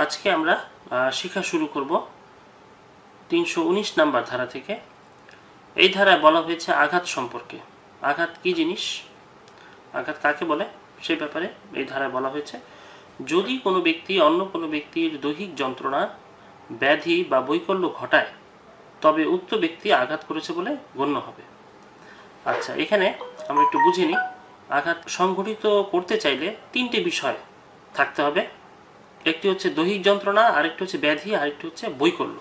আজকে আমরা শিক্ষা শুরু করব 319 নাম্বার ধারা থেকে। এই ধারায় বলা হয়েছে আঘাত সম্পর্কে। আঘাত কি জিনিস, আঘাত কাকে বলে সেই ব্যাপারে এই ধারায় বলা হয়েছে। যদি কোনো ব্যক্তি অন্য কোনো ব্যক্তির দৈহিক যন্ত্রণা, ব্যাধি বা বৈকল্য ঘটায় তবে উক্ত ব্যক্তি আঘাত করেছে বলে গণ্য হবে। আচ্ছা, এখানে আমরা একটু বুঝে নিই। আঘাত সংঘটিত করতে চাইলে তিনটি বিষয় থাকতে হবে। একটি হচ্ছে দৈহিক যন্ত্রণা, আরেকটি হচ্ছে ব্যাধি, আরেকটি হচ্ছে বৈকল্য।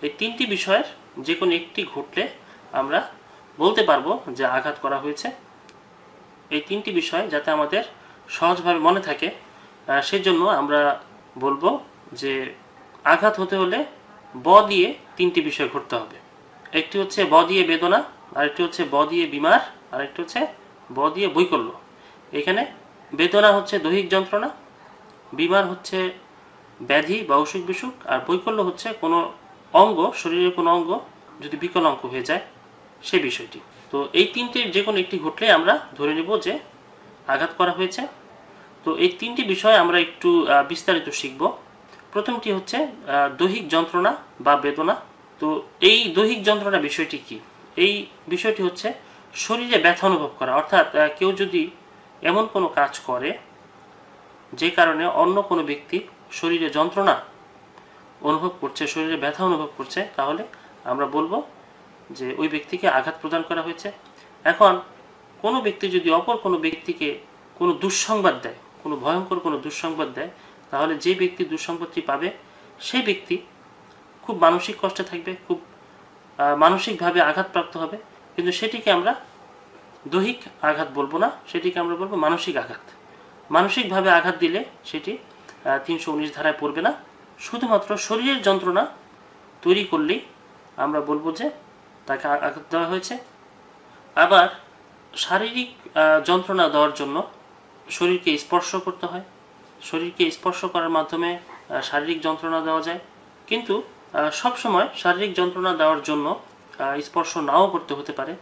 এই তিনটি বিষয়ের যে কোনো একটি ঘটলে আমরা বলতে পারবো যে আঘাত করা হয়েছে। এই তিনটি বিষয় যাতে আমাদের সহজভাবে মনে থাকে সেজন্য আমরা বলবো যে আঘাত হতে হলে ব দিয়ে তিনটি বিষয় ঘটতে হবে। একটি হচ্ছে ব দিয়ে বেদনা, আরেকটি হচ্ছে ব দিয়ে বিমার, আরেকটি হচ্ছে ব দিয়ে বৈকল্য। এখানে বেদনা হচ্ছে দৈহিক যন্ত্রণা, বিমার হচ্ছে ব্যাধি বা অসুখ বিসুখ, আর বৈকল্য হচ্ছে কোনো অঙ্গ, শরীরের কোনো অঙ্গ যদি বিকলাঙ্গ হয়ে যায় সেই বিষয়টি। তো এই তিনটির যে কোনো একটি ঘটলে আমরা ধরে নেব যে আঘাত করা হয়েছে। তো এই তিনটি বিষয় আমরা একটু বিস্তারিত শিখব। প্রথমটি হচ্ছে দৈহিক যন্ত্রণা বা বেদনা। তো এই দৈহিক যন্ত্রণা বিষয়টি কি? এই বিষয়টি হচ্ছে শরীরে ব্যথা অনুভব করা, অর্থাৎ কেউ যদি এমন কোনো কাজ করে যে কারণে অন্য কোনো ব্যক্তি শরীরে যন্ত্রণা অনুভব করছে, শরীরে ব্যথা অনুভব করছে, তাহলে আমরা বলবো যে ওই ব্যক্তিকে আঘাত প্রদান করা হয়েছে। এখন কোনো ব্যক্তি যদি অপর কোনো ব্যক্তিকে কোনো দুঃসংবাদ দেয়, কোনো ভয়ঙ্কর কোনো দুঃসংবাদ দেয়, তাহলে যে ব্যক্তি দুঃসংবাদটি পাবে সেই ব্যক্তি খুব মানসিক কষ্টে থাকবে, খুব মানসিকভাবে আঘাতপ্রাপ্ত হবে। কিন্তু সেটিকে আমরা দৈহিক আঘাত বলবো না, সেটিকে আমরা বলবো মানসিক আঘাত। মানসিকভাবে আঘাত দিলে সেটি 319 ধারায় পড়বে না। শুধুমাত্র শরীরের যন্ত্রণা তৈরি করলেই আমরা বলবো যে তাকে আঘাত দেওয়া হয়েছে। আবার শারীরিক যন্ত্রণা দেওয়ার জন্য শরীরকে স্পর্শ করতে হয়, শরীরকে স্পর্শ করার মাধ্যমে শারীরিক যন্ত্রণা দেওয়া যায়। কিন্তু সবসময় শারীরিক যন্ত্রণা দেওয়ার জন্য স্পর্শ নাও করতে হতে পারে।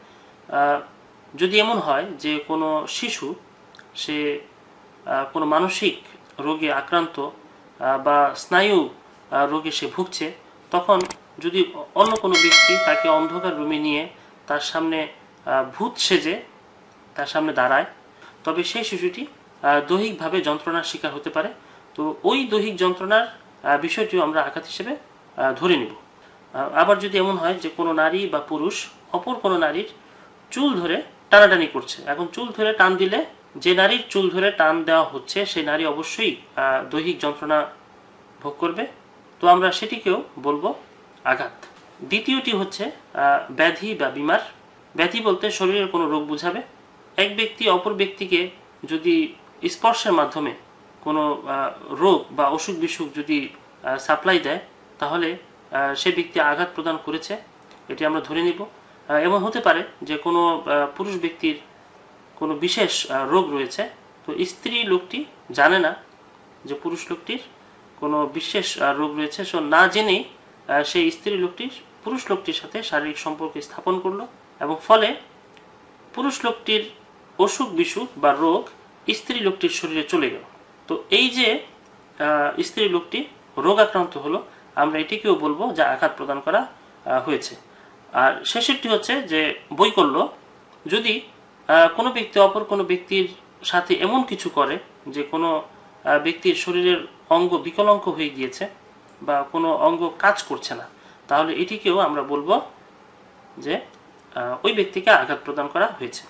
যদি এমন হয় যে কোনো শিশু সে কোনো মানসিক রোগে আক্রান্ত বা স্নায়ু রোগে সে ভুগছে, তখন যদি অন্য কোনো ব্যক্তি তাকে অন্ধকার রুমে নিয়ে তার সামনে ভূত সেজে তার সামনে দাঁড়ায়, তবে সেই শিশুটি দৈহিকভাবে যন্ত্রণার শিকার হতে পারে। তো ওই দৈহিক যন্ত্রণার বিষয়টিও আমরা আঘাত হিসেবে ধরে নিব। আবার যদি এমন হয় যে কোনো নারী বা পুরুষ অপর কোনো নারীর চুল ধরে টানাটানি করছে, এখন চুল ধরে টান দিলে যে নারীর চুল ধরে টান দেওয়া হচ্ছে সেই নারী অবশ্যই দৈহিক যন্ত্রণা ভোগ করবে। তো আমরা সেটিকেও বলবো আঘাত। দ্বিতীয়টি হচ্ছে ব্যাধি বা বিমার। ব্যাধি বলতে শরীরের কোনো রোগ বোঝাবে। এক ব্যক্তি অপর ব্যক্তিকে যদি স্পর্শের মাধ্যমে কোনো রোগ বা অসুখ বিসুখ যদি সাপ্লাই দেয়, তাহলে সে ব্যক্তি আঘাত প্রদান করেছে, এটি আমরা ধরে নিব। এমন হতে পারে যে কোনো পুরুষ ব্যক্তির কোনো বিশেষ রোগ রয়েছে, তো স্ত্রী লোকটি জানে না যে পুরুষ লোকটির কোনো বিশেষ রোগ রয়েছে, সো না জেনেই সেই স্ত্রী লোকটি পুরুষ লোকটির সাথে শারীরিক সম্পর্ক স্থাপন করলো, এবং ফলে পুরুষ লোকটির অসুখ বিসুখ বা রোগ স্ত্রী লোকটির শরীরে চলে গেল। তো এই যে স্ত্রী লোকটি রোগ আক্রান্ত হলো, আমরা এটিকেও বলবো যে আঘাত প্রদান করা হয়েছে। আর শেষেরটি হচ্ছে যে বৈকল্য। যদি কোনো ব্যক্তি অপর কোনো ব্যক্তির সাথে এমন কিছু করে যে কোনো ব্যক্তির শরীরের অঙ্গ বিকলাঙ্গ হয়ে গিয়েছে বা কোনো অঙ্গ কাজ করছে না, তাহলে এটিকেও আমরা বলবো যে ওই ব্যক্তিকে আঘাত প্রদান করা হয়েছে।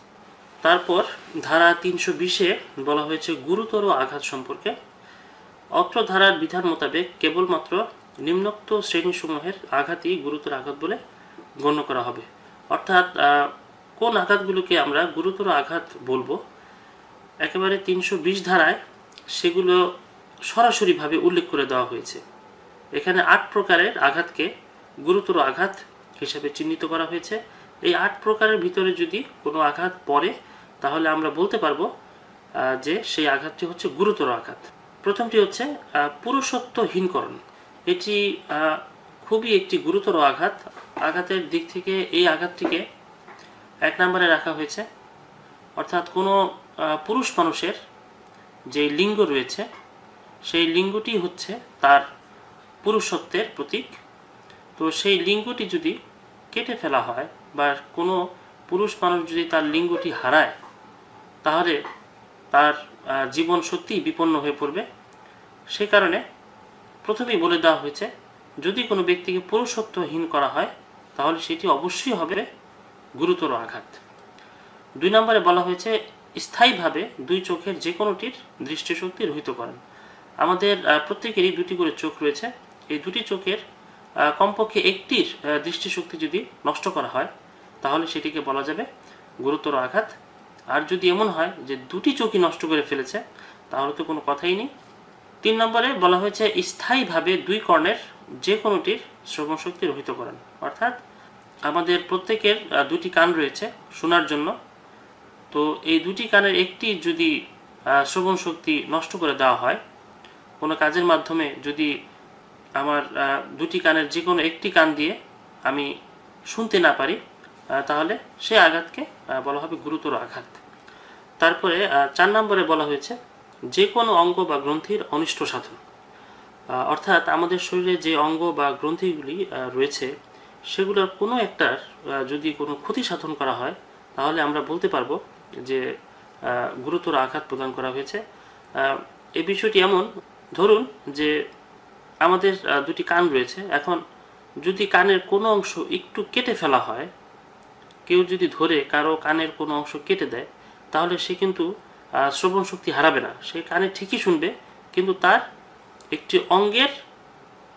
তারপর ধারা 320-এ বলা হয়েছে গুরুতর আঘাত সম্পর্কে। অত্র ধারার বিধান মোতাবেক কেবলমাত্র নিম্নোক্ত শ্রেণীসমূহের আঘাতই গুরুতর আঘাত বলে গণ্য করা হবে। অর্থাৎ কোন আঘাতগুলোকে আমরা গুরুতর আঘাত বলবো, একেবারে 320 ধারায় সেগুলো সরাসরিভাবে উল্লেখ করে দেওয়া হয়েছে। এখানে 8 প্রকারের আঘাতকে গুরুতর আঘাত হিসেবে চিহ্নিত করা হয়েছে। এই 8 প্রকারের ভিতরে যদি কোনো আঘাত পড়ে, তাহলে আমরা বলতে পারবো যে সেই আঘাতটি হচ্ছে গুরুতর আঘাত। প্রথমটি হচ্ছে পুরুষত্বহীনকরণ। এটি খুবই একটি গুরুতর আঘাত। আঘাতের দিক থেকে এই আঘাতটিকে 1 নম্বরে রাখা হয়েছে। অর্থাৎ কোনো পুরুষ মানুষের যে লিঙ্গ রয়েছে সেই লিঙ্গটি হচ্ছে তার পুরুষত্বের প্রতীক। তো সেই লিঙ্গটি যদি কেটে ফেলা হয় বা কোনো পুরুষ মানুষ যদি তার লিঙ্গটি হারায়, তাহলে তার জীবন সত্যিই বিপন্ন হয়ে পড়বে। সে কারণে প্রথমেই বলে দেওয়া হয়েছে, যদি কোনো ব্যক্তিকে পুরুষত্বহীন করা হয় তাহলে সেটি অবশ্যই হবে গুরুতর আঘাত। 2 নম্বরে বলা হয়েছে স্থায়ীভাবে দুই চোখের যে কোনোটির দৃষ্টিশক্তি রহিত করেন। আমাদের প্রত্যেকেরই 2টি করে চোখ রয়েছে। এই 2টি চোখের কমপক্ষে একটির দৃষ্টিশক্তি যদি নষ্ট করা হয় তাহলে সেটিকে বলা যাবে গুরুতর আঘাত। আর যদি এমন হয় যে 2টি চোখই নষ্ট করে ফেলেছে তাহলে তো কোনো কথাই নেই। 3 নম্বরে বলা হয়েছে স্থায়ীভাবে 2 কর্ণের যে কোনোটির শ্রবণশক্তি রহিত করেন। অর্থাৎ আমাদের প্রত্যেকের 2টি কান রয়েছে শোনার জন্য। তো এই 2টি কানের একটি যদি শ্রবণ শক্তি নষ্ট করে দেওয়া হয়, কোনো কাজের মাধ্যমে যদি আমার 2টি কানের যে কোনো একটি কান দিয়ে আমি শুনতে না পারি, তাহলে সে আঘাতকে বলা হবে গুরুতর আঘাত। তারপরে 4 নম্বরে বলা হয়েছে যে কোনো অঙ্গ বা গ্রন্থির অনিষ্ট সাধন। অর্থাৎ আমাদের শরীরে যে অঙ্গ বা গ্রন্থিগুলি রয়েছে সেগুলোর কোনো একটার যদি কোনো ক্ষতি সাধন করা হয় তাহলে আমরা বলতে পারবো যে গুরুতর আঘাত প্রদান করা হয়েছে। এই বিষয়টি এমন, ধরুন যে আমাদের 2টি কান রয়েছে, এখন যদি কানের কোনো অংশ একটু কেটে ফেলা হয়, কেউ যদি ধরে কারো কানের কোনো অংশ কেটে দেয় তাহলে সে কিন্তু শ্রবণ শক্তি হারাবে না, সে কানে ঠিকই শুনবে, কিন্তু তার একটি অঙ্গের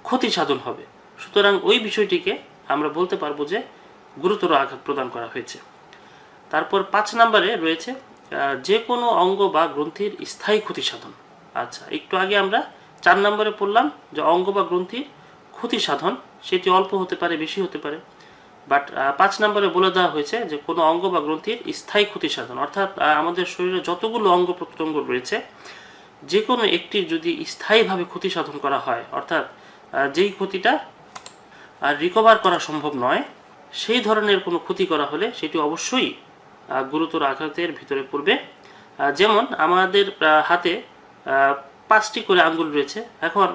ক্ষতি সাধন হবে। সুতরাং ওই বিষয়টিকে আমরা বলতে পারবো যে গুরুতর আঘাত প্রদান করা হয়েছে। তারপর 5 নম্বরে রয়েছে যে কোনো অঙ্গ বা গ্রন্থির স্থায়ী ক্ষতি সাধন। আচ্ছা, একটু আগে আমরা 4 নম্বরে পড়লাম যে অঙ্গ বা গ্রন্থির ক্ষতি সাধন সেটি অল্প হতে পারে, বেশি হতে পারে, বাট 5 নম্বরে বলে দেওয়া হয়েছে যে কোনো অঙ্গ বা গ্রন্থির স্থায়ী ক্ষতি সাধন। অর্থাৎ আমাদের শরীরে যতগুলো অঙ্গ প্রত্যঙ্গ রয়েছে যে কোনো একটির যদি স্থায়ীভাবে ক্ষতি সাধন করা হয়, অর্থাৎ যেই ক্ষতিটা আর রিকভার করা সম্ভব নয়, সেই ধরনের কোনো ক্ষতি করা হলে সেটি অবশ্যই গুরুতর আঘাতের ভিতরে পড়বে। যেমন আমাদের হাতে 5টি করে আঙ্গুল রয়েছে, এখন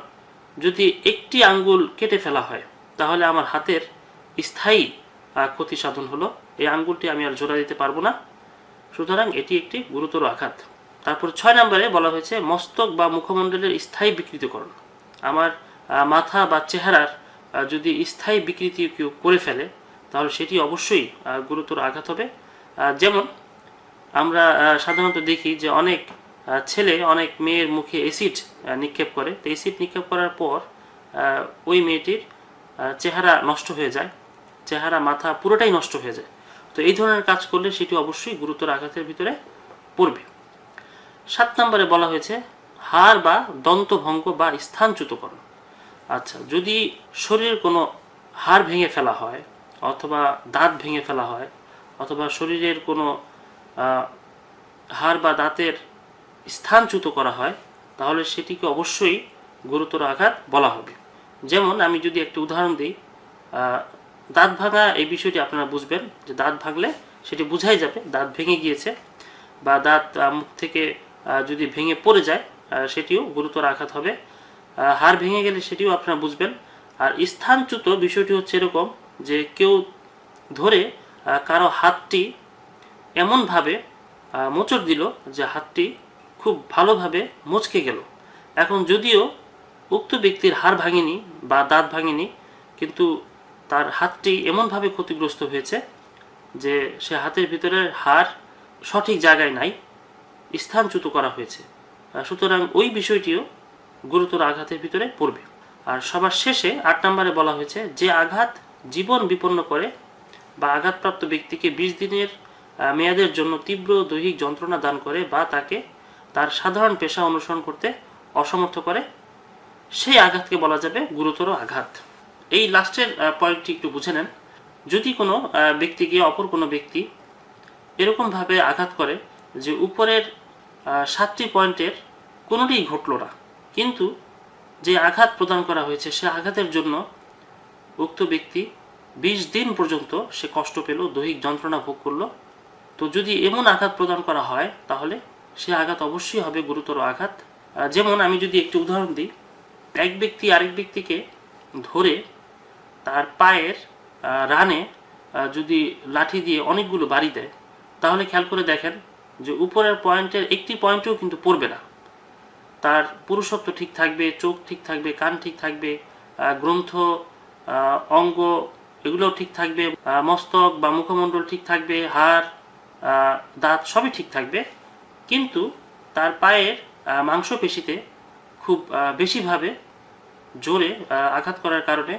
যদি একটি আঙ্গুল কেটে ফেলা হয় তাহলে আমার হাতের স্থায়ী ক্ষতি সাধন হলো, এই আঙ্গুলটি আমি আর জোড়া দিতে পারবো না, সুতরাং এটি একটি গুরুতর আঘাত। তারপর 6 নম্বরে বলা হয়েছে মস্তক বা মুখমণ্ডলের স্থায়ী বিকৃতিকরণ। আমার মাথা বা চেহারার যদি স্থায়ী বিকৃতি কেউ করে ফেলে তাহলে সেটি অবশ্যই গুরুতর আঘাত হবে। যেমন আমরা সাধারণত দেখি যে অনেক ছেলে অনেক মেয়ের মুখে অ্যাসিড নিক্ষেপ করে, তো অ্যাসিড নিক্ষেপ করার পর ওই মেয়েটির চেহারা নষ্ট হয়ে যায়, চেহারা মাথা পুরোটাই নষ্ট হয়ে যায়। তো এই ধরনের কাজ করলে সেটি অবশ্যই গুরুতর আঘাতের ভিতরে পড়বে। 7 নম্বরে বলা হয়েছে হাড় বা দন্তভঙ্গ বা স্থানচ্যুতকরণ। আচ্ছা, যদি শরীরের কোনো হাড় ভেঙে ফেলা হয় অথবা দাঁত ভেঙে ফেলা হয় অথবা শরীরের কোনো হাড় বা দাঁতের স্থানচ্যুত করা হয় তাহলে সেটিকে অবশ্যই গুরুতর আঘাত বলা হবে। যেমন আমি যদি একটি উদাহরণ দিই, দাঁত ভাঙা, এই বিষয়টি আপনারা বুঝবেন যে দাঁত ভাঙলে সেটি বোঝাই যাবে দাঁত ভেঙে গিয়েছে, বা দাঁত মুখ থেকে যদি ভেঙে পড়ে যায় সেটিও গুরুতর আঘাত হবে। হাড় ভেঙে গেলে সেটিও আপনারা বুঝবেন। আর স্থানচ্যুত বিষয়টি হচ্ছে এরকম যে কেউ ধরে কারো হাতটি এমনভাবে মোচড় দিল যে হাতটি খুব ভালোভাবে মচকে গেল। এখন যদিও উক্ত ব্যক্তির হাড় ভাঙেনি বা দাঁত ভাঙেনি, কিন্তু তার হাতটি এমনভাবে ক্ষতিগ্রস্ত হয়েছে যে সে হাতের ভিতরের হাড় সঠিক জায়গায় নাই, স্থানচ্যুত করা হয়েছে, সুতরাং ওই বিষয়টিও গুরুতর আঘাতের ভিতরে পড়বে। আর সবার শেষে 8 নম্বরে বলা হয়েছে যে আঘাত জীবন বিপন্ন করে বা আঘাতপ্রাপ্ত ব্যক্তিকে 20 দিনের মেয়াদের জন্য তীব্র দৈহিক যন্ত্রণা দান করে বা তাকে তার সাধারণ পেশা অনুসরণ করতে অসমর্থ করে, সেই আঘাতকে বলা যাবে গুরুতর আঘাত। এই লাস্টের পয়েন্টটি একটু বুঝে নেন। যদি কোনো ব্যক্তিকে অপর কোনো ব্যক্তি এরকমভাবে আঘাত করে যে উপরের 7টি পয়েন্টের কোনোটিই ঘটল না, কিন্তু যে আঘাত প্রদান করা হয়েছে সে আঘাতের জন্য উক্ত ব্যক্তি 20 দিন পর্যন্ত সে কষ্ট পেল, দৈহিক যন্ত্রণা ভোগ করলো, তো যদি এমন আঘাত প্রদান করা হয় তাহলে সে আঘাত অবশ্যই হবে গুরুতর আঘাত। যেমন আমি যদি একটি উদাহরণ দিই, এক ব্যক্তি আরেক ব্যক্তিকে ধরে তার পায়ের রানে যদি লাঠি দিয়ে অনেকগুলো বাড়ি দেয়, তাহলে খেয়াল করে দেখেন যে উপরের পয়েন্টের একটি পয়েন্টেও কিন্তু পড়বে না। তার পুরুষত্ব ঠিক থাকবে, চোখ ঠিক থাকবে, কান ঠিক থাকবে, গ্রন্থ, অঙ্গ এগুলোও ঠিক থাকবে, মস্তক বা মুখমণ্ডল ঠিক থাকবে, হাড়, দাঁত সবই ঠিক থাকবে। কিন্তু তার পায়ের মাংসপেশিতে খুব বেশিভাবে জোরে আঘাত করার কারণে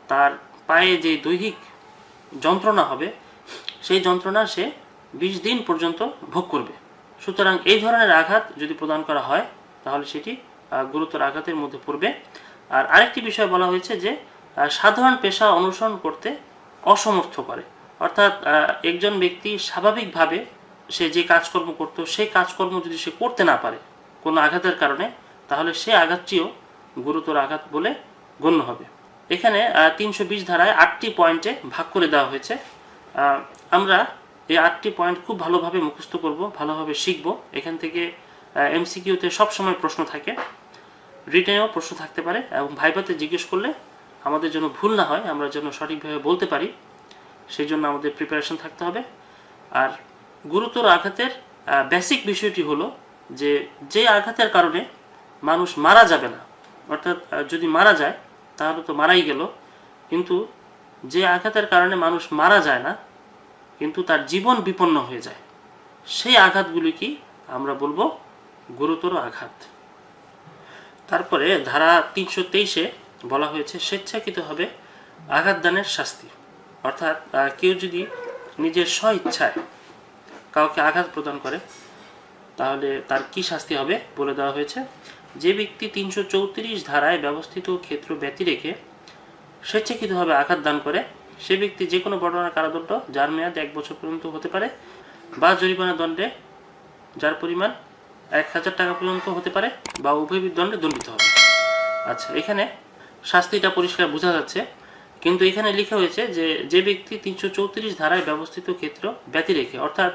তার পায়ে যে দৈহিক যন্ত্রণা হবে, সেই যন্ত্রণা সে 20 দিন পর্যন্ত ভোগ করবে। সুতরাং এই ধরনের আঘাত যদি প্রদান করা হয় তাহলে সেটি গুরুতর আঘাতের মধ্যে পড়বে। আর আরেকটি বিষয় বলা হয়েছে যে সাধারণ পেশা অনুসরণ করতে অসমর্থ করে, অর্থাৎ একজন ব্যক্তি স্বাভাবিকভাবে সে যে কাজকর্ম করত সেই কাজকর্ম যদি সে করতে না পারে কোনো আঘাতের কারণে, তাহলে সে আঘাতটিও গুরুতর আঘাত বলে গণ্য হবে। এখানে 320 ধারায় 8টি পয়েন্টে ভাগ করে দেওয়া হয়েছে। আমরা এই 8টি পয়েন্ট খুব ভালোভাবে মুখস্থ করব, ভালোভাবে শিখব। এখান থেকে এমসিকিউতে সবসময় প্রশ্ন থাকে, রিটেনেও প্রশ্ন থাকতে পারে, এবং ভাইভাতে জিজ্ঞেস করলে আমাদের জন্য ভুল না হয়, আমরা যেন সঠিকভাবে বলতে পারি, সেই জন্য আমাদের প্রিপারেশন থাকতে হবে। আর গুরুতর আঘাতের বেসিক বিষয়টি হলো যে যে আঘাতের কারণে মানুষ মারা যাবে না, অর্থাৎ যদি মারা যায় তাহলে তো মারাই গেল, কিন্তু যে আঘাতের কারণে মানুষ মারা যায় না কিন্তু তার জীবন বিপন্ন হয়ে যায়, সেই আঘাতগুলি কি আমরা বলবো গুরুতর আঘাত। তারপরে ধারা 323-এ বলা হয়েছে স্বেচ্ছাকৃতভাবে আঘাত দানের শাস্তি, অর্থাৎ কেউ যদি নিজের স্বইচ্ছায় কাউকে আঘাত প্রদান করে তাহলে তার কি শাস্তি হবে বলে দেওয়া হয়েছে। যে ব্যক্তি 334 ধারায় ব্যবস্থিত ক্ষেত্র ব্যতি রেখে স্বেচ্ছাকৃতভাবে আঘাত দান করে সে ব্যক্তি যে কোনো বর্ণনার কারাদণ্ড যার মেয়াদ 1 বছর পর্যন্ত হতে পারে বা জরিমানা দণ্ডে যার পরিমাণ 1000 টাকা পর্যন্ত হতে পারে বা উভয় দণ্ডে দণ্ডিত হবে। আচ্ছা, এখানে শাস্তিটা পরিষ্কার বোঝা যাচ্ছে, কিন্তু এখানে লেখা হয়েছে যে যে ব্যক্তি 334 ধারায় ব্যবস্থিত ক্ষেত্র ব্যতি রেখে, অর্থাৎ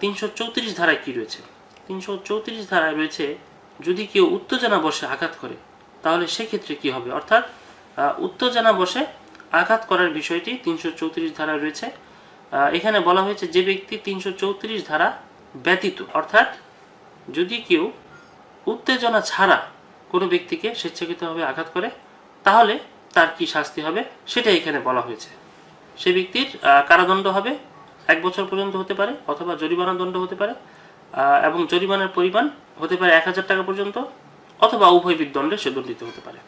334 ধারায় কি রয়েছে? 334 ধারায় রয়েছে যদি কেউ উত্তেজনা বশে আঘাত করে তাহলে সেক্ষেত্রে কি হবে, অর্থাৎ উত্তেজনা বশে আঘাত করার বিষয়টি 334 ধারায় রয়েছে। এখানে বলা হয়েছে যে ব্যক্তি 334 ধারা ব্যতীত, অর্থাৎ যদি কেউ উত্তেজনা ছাড়া কোনো ব্যক্তিকে স্বেচ্ছাকৃতভাবে আঘাত করে তাহলে তার কি শাস্তি হবে সেটা এখানে বলা হয়েছে। সে ব্যক্তির কারাদণ্ড হবে 1 বছর পর্যন্ত হতে পারে অথবা জরিমানা দণ্ড হতে পারে, এবং জরিমানার পরিমাণ হতে পারে 1000 টাকা পর্যন্ত অথবা উভয় দণ্ডে সে দণ্ডিত হতে পারে।